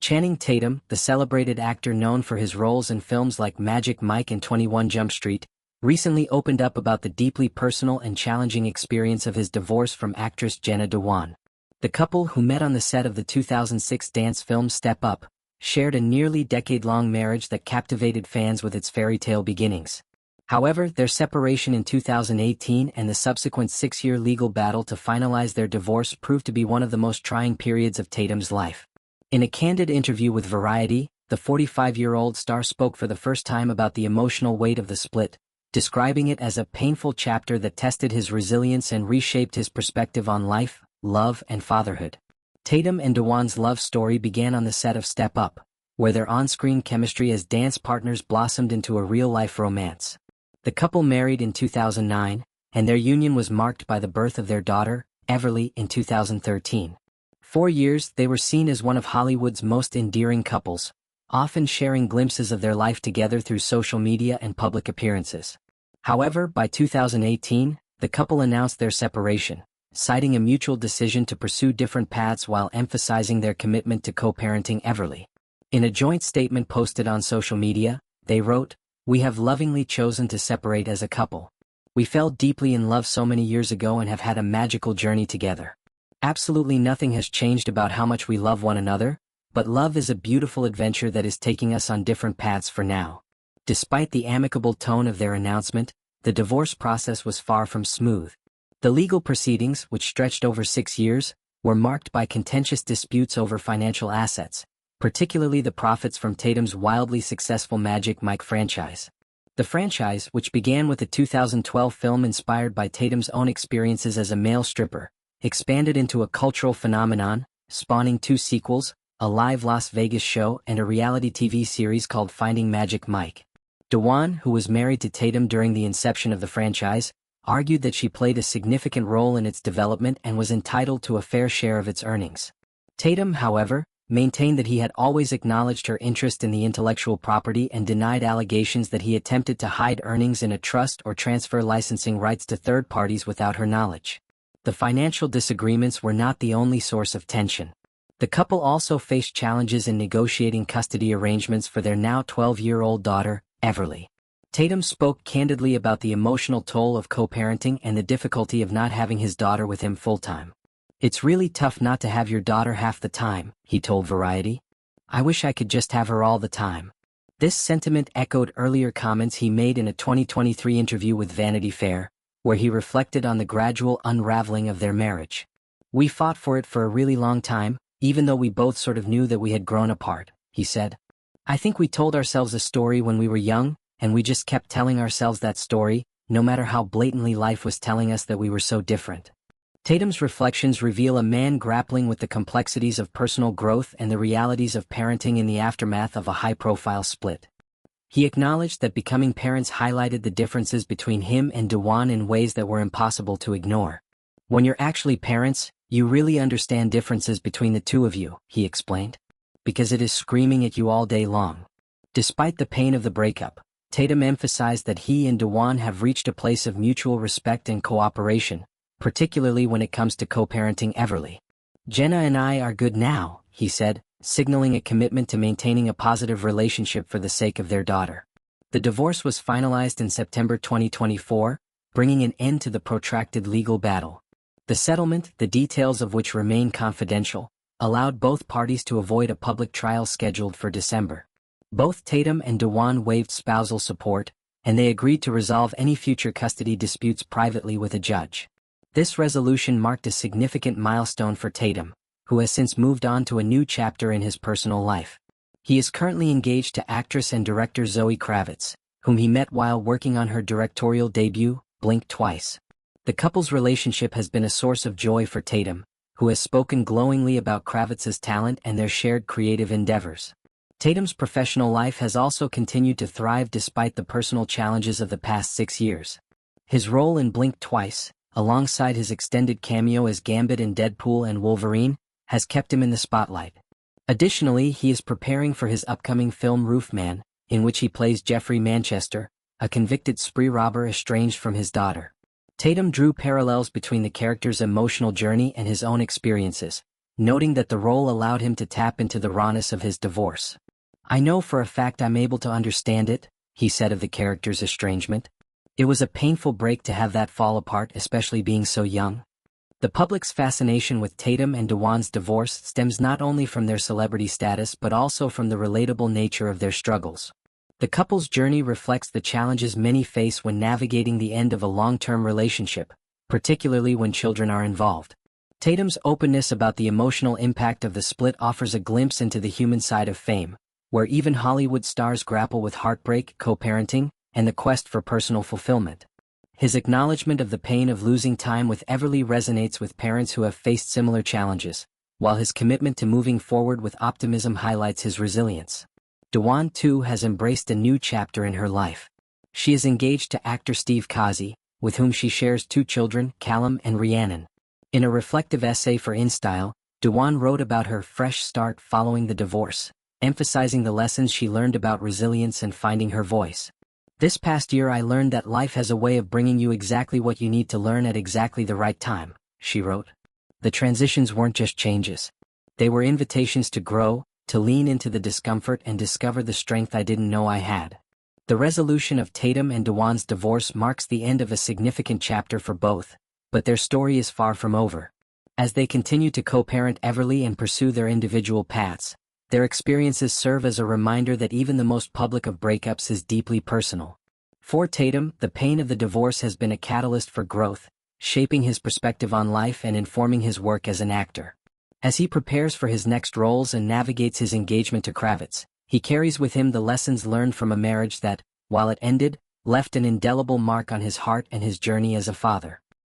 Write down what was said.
Channing Tatum, the celebrated actor known for his roles in films like Magic Mike and 21 Jump Street, recently opened up about the deeply personal and challenging experience of his divorce from actress Jenna Dewan. The couple, who met on the set of the 2006 dance film Step Up, shared a nearly decade-long marriage that captivated fans with its fairy tale beginnings. However, their separation in 2018 and the subsequent 6-year legal battle to finalize their divorce proved to be one of the most trying periods of Tatum's life. In a candid interview with Variety, the 45-year-old star spoke for the first time about the emotional weight of the split, describing it as a painful chapter that tested his resilience and reshaped his perspective on life, love, and fatherhood. Tatum and Dewan's love story began on the set of Step Up, where their on-screen chemistry as dance partners blossomed into a real-life romance. The couple married in 2009, and their union was marked by the birth of their daughter, Everly, in 2013. 4 years, they were seen as one of Hollywood's most endearing couples, often sharing glimpses of their life together through social media and public appearances. However, by 2018, the couple announced their separation, citing a mutual decision to pursue different paths while emphasizing their commitment to co-parenting Everly. In a joint statement posted on social media, they wrote, "We have lovingly chosen to separate as a couple. We fell deeply in love so many years ago and have had a magical journey together. Absolutely nothing has changed about how much we love one another, but love is a beautiful adventure that is taking us on different paths for now." Despite the amicable tone of their announcement, the divorce process was far from smooth. The legal proceedings, which stretched over 6 years, were marked by contentious disputes over financial assets, particularly the profits from Tatum's wildly successful Magic Mike franchise. The franchise, which began with a 2012 film inspired by Tatum's own experiences as a male stripper, expanded into a cultural phenomenon, spawning 2 sequels, a live Las Vegas show and a reality TV series called Finding Magic Mike. Dewan, who was married to Tatum during the inception of the franchise, argued that she played a significant role in its development and was entitled to a fair share of its earnings. Tatum, however, maintained that he had always acknowledged her interest in the intellectual property and denied allegations that he attempted to hide earnings in a trust or transfer licensing rights to third parties without her knowledge. The financial disagreements were not the only source of tension. The couple also faced challenges in negotiating custody arrangements for their now 12-year-old daughter, Everly. Tatum spoke candidly about the emotional toll of co-parenting and the difficulty of not having his daughter with him full-time. "It's really tough not to have your daughter half the time," he told Variety. "I wish I could just have her all the time." This sentiment echoed earlier comments he made in a 2023 interview with Vanity Fair, where he reflected on the gradual unraveling of their marriage. "We fought for it for a really long time, even though we both sort of knew that we had grown apart," he said. "I think we told ourselves a story when we were young, and we just kept telling ourselves that story, no matter how blatantly life was telling us that we were so different." Tatum's reflections reveal a man grappling with the complexities of personal growth and the realities of parenting in the aftermath of a high-profile split. He acknowledged that becoming parents highlighted the differences between him and Dewan in ways that were impossible to ignore. "When you're actually parents, you really understand differences between the two of you," he explained, "because it is screaming at you all day long." Despite the pain of the breakup, Tatum emphasized that he and Dewan have reached a place of mutual respect and cooperation, particularly when it comes to co-parenting Everly. "Jenna and I are good now," he said, signaling a commitment to maintaining a positive relationship for the sake of their daughter. The divorce was finalized in September 2024, bringing an end to the protracted legal battle. The settlement, the details of which remain confidential, allowed both parties to avoid a public trial scheduled for December. Both Tatum and Dewan waived spousal support, and they agreed to resolve any future custody disputes privately with a judge. This resolution marked a significant milestone for Tatum, who has since moved on to a new chapter in his personal life. He is currently engaged to actress and director Zoe Kravitz, whom he met while working on her directorial debut, Blink Twice. The couple's relationship has been a source of joy for Tatum, who has spoken glowingly about Kravitz's talent and their shared creative endeavors. Tatum's professional life has also continued to thrive despite the personal challenges of the past 6 years. His role in Blink Twice, alongside his extended cameo as Gambit in Deadpool and Wolverine, has kept him in the spotlight. Additionally, he is preparing for his upcoming film Roofman, in which he plays Jeffrey Manchester, a convicted spree robber estranged from his daughter. Tatum drew parallels between the character's emotional journey and his own experiences, noting that the role allowed him to tap into the rawness of his divorce. "I know for a fact I'm able to understand it," he said of the character's estrangement. "It was a painful break to have that fall apart, especially being so young." The public's fascination with Tatum and Dewan's divorce stems not only from their celebrity status but also from the relatable nature of their struggles. The couple's journey reflects the challenges many face when navigating the end of a long-term relationship, particularly when children are involved. Tatum's openness about the emotional impact of the split offers a glimpse into the human side of fame, where even Hollywood stars grapple with heartbreak, co-parenting, and the quest for personal fulfillment. His acknowledgement of the pain of losing time with Everly resonates with parents who have faced similar challenges, while his commitment to moving forward with optimism highlights his resilience. Dewan, too, has embraced a new chapter in her life. She is engaged to actor Steve Kazi, with whom she shares 2 children, Callum and Rhiannon. In a reflective essay for InStyle, Dewan wrote about her fresh start following the divorce, emphasizing the lessons she learned about resilience and finding her voice. "This past year I learned that life has a way of bringing you exactly what you need to learn at exactly the right time," she wrote. "The transitions weren't just changes. They were invitations to grow, to lean into the discomfort and discover the strength I didn't know I had." The resolution of Tatum and Dewan's divorce marks the end of a significant chapter for both, but their story is far from over. As they continue to co-parent Everly and pursue their individual paths, their experiences serve as a reminder that even the most public of breakups is deeply personal. For Tatum, the pain of the divorce has been a catalyst for growth, shaping his perspective on life and informing his work as an actor. As he prepares for his next roles and navigates his engagement to Kravitz, he carries with him the lessons learned from a marriage that, while it ended, left an indelible mark on his heart and his journey as a father.